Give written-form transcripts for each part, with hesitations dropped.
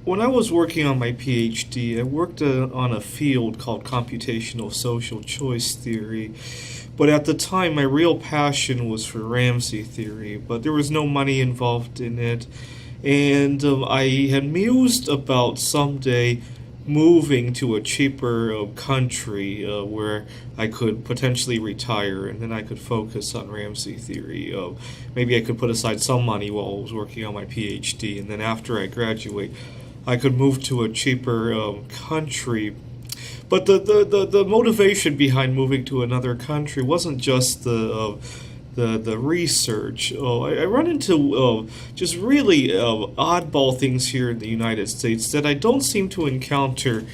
When I was working on my PhD, I worked on a field called computational social choice theory. But at the time, my real passion was for Ramsey theory, but there was no money involved in it. And I had mused about someday moving to a cheaper country where I could potentially retire and then I could focus on Ramsey theory. Maybe I could put aside some money while I was working on my PhD, and then after I graduate, I could move to a cheaper country. But the motivation behind moving to another country wasn't just the research. I run into just really oddball things here in the United States that I don't seem to encounter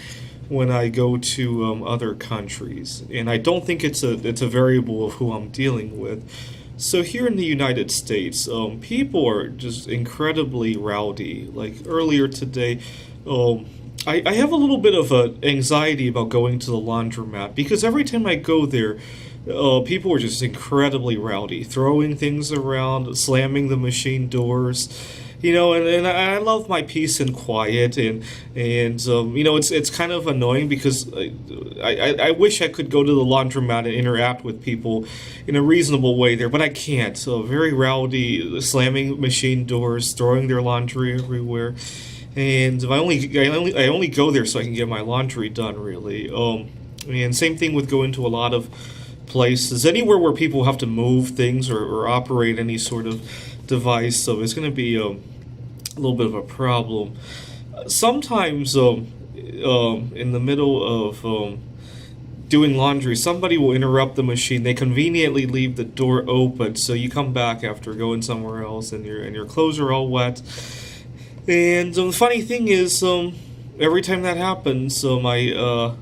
when I go to other countries, and I don't think it's a variable of who I'm dealing with. So here in the United States, people are just incredibly rowdy. Like earlier today, I have a little bit of anxiety about going to the laundromat because every time I go there, people are just incredibly rowdy, throwing things around, slamming the machine doors. And I love my peace and quiet, and it's kind of annoying because I wish I could go to the laundromat and interact with people in a reasonable way there, but I can't. So very rowdy, slamming machine doors, throwing their laundry everywhere, and I only go there so I can get my laundry done. Really, and same thing with going to a lot of places, anywhere where people have to move things or operate any sort of device. So it's going to be a little bit of a problem. Sometimes, in the middle of doing laundry, somebody will interrupt the machine. They conveniently leave the door open, so you come back after going somewhere else, and your clothes are all wet. And the funny thing is, every time that happens, I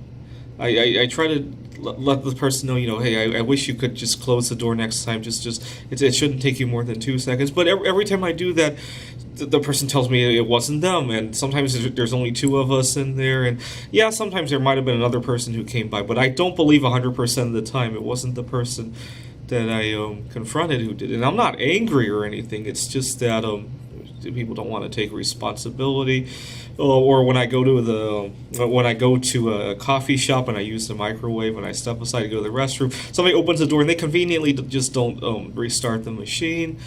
try to let the person know, hey, I wish you could just close the door next time. It shouldn't take you more than 2 seconds. But every time I do that, the person tells me it wasn't them, and sometimes there's only two of us in there, and yeah, sometimes there might have been another person who came by, but I don't believe 100% of the time it wasn't the person that I confronted who did it. And I'm not angry or anything. It's just that people don't want to take responsibility. Or when I go to a coffee shop and I use the microwave and I step aside to go to the restroom, somebody opens the door and they conveniently just don't restart the machine.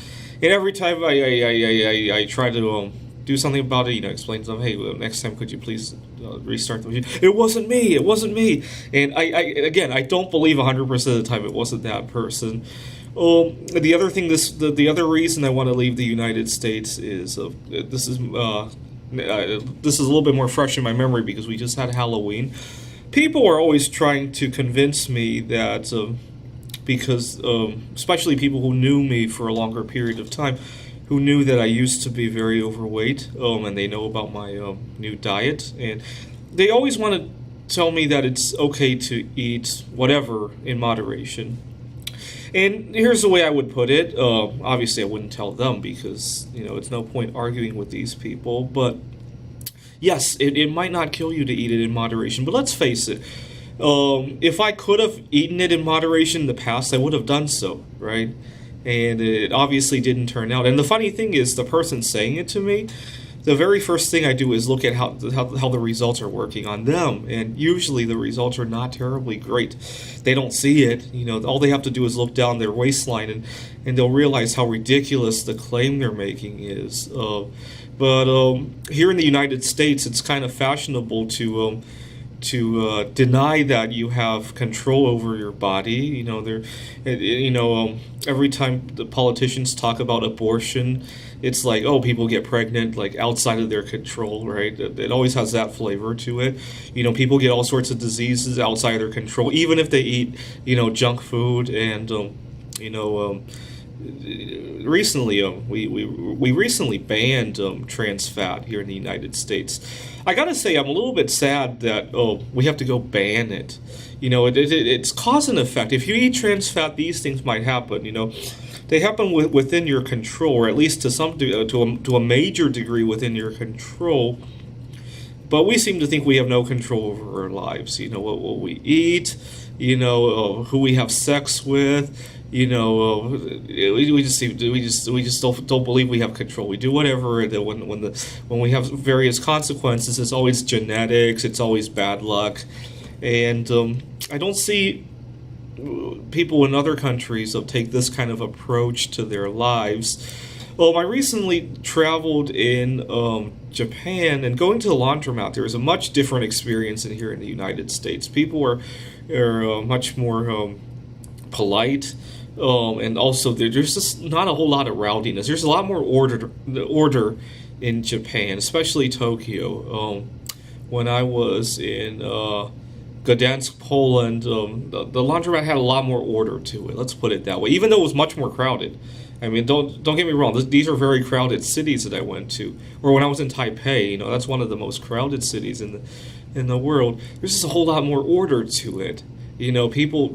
And every time I try to do something about it, explain to them, hey, next time could you please restart the machine? It wasn't me. And I don't believe 100% of the time it wasn't that person. The other thing, the other reason I want to leave the United States is this is a little bit more fresh in my memory because we just had Halloween. People are always trying to convince me that because especially people who knew me for a longer period of time, who knew that I used to be very overweight, and they know about my new diet, and they always want to tell me that it's okay to eat whatever in moderation. And here's the way I would put it. Obviously, I wouldn't tell them because, it's no point arguing with these people. But yes, it might not kill you to eat it in moderation. But let's face it. If I could have eaten it in moderation in the past, I would have done so, right? And it obviously didn't turn out. And the funny thing is, the person saying it to me, the very first thing I do is look at how the results are working on them, and usually the results are not terribly great. They don't see it, all they have to do is look down their waistline, and they'll realize how ridiculous the claim they're making is. But here in the United States, it's kind of fashionable to deny that you have control over your body. Every time the politicians talk about abortion, it's like, oh, people get pregnant like outside of their control, right? It always has that flavor to it. People get all sorts of diseases outside of their control, even if they eat, junk food. And recently, we recently banned trans fat here in the United States. I gotta say, I'm a little bit sad that we have to go ban it. It's cause and effect. If you eat trans fat, these things might happen. They happen within your control, or at least to a major degree within your control. But we seem to think we have no control over our lives. What we eat, who we have sex with, we just don't believe we have control. We do whatever. That when we have various consequences, it's always genetics. It's always bad luck, and I don't see people in other countries take this kind of approach to their lives. I recently traveled in Japan, and going to the laundromat, there was a much different experience than here in the United States. People are much more polite, and also there's just not a whole lot of rowdiness. There's a lot more order in Japan, especially Tokyo. When I was in Gdansk, Poland, the laundromat had a lot more order to it. Let's put it that way. Even though it was much more crowded. I mean, don't get me wrong. These are very crowded cities that I went to. Or when I was in Taipei, that's one of the most crowded cities in the world. There's just a whole lot more order to it. People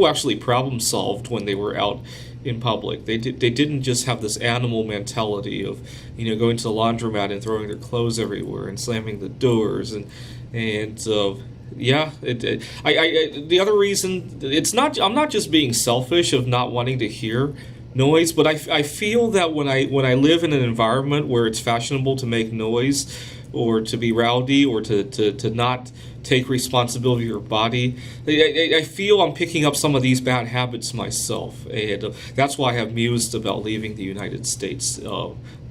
actually problem solved when they were out in public. They didn't just have this animal mentality of going to the laundromat and throwing their clothes everywhere and slamming the doors yeah. The other reason, I'm not just being selfish of not wanting to hear noise, but I feel that when I live in an environment where it's fashionable to make noise, or to be rowdy, or to not take responsibility of your body, I feel I'm picking up some of these bad habits myself, and that's why I have mused about leaving the United States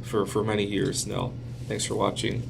for many years now. Thanks for watching.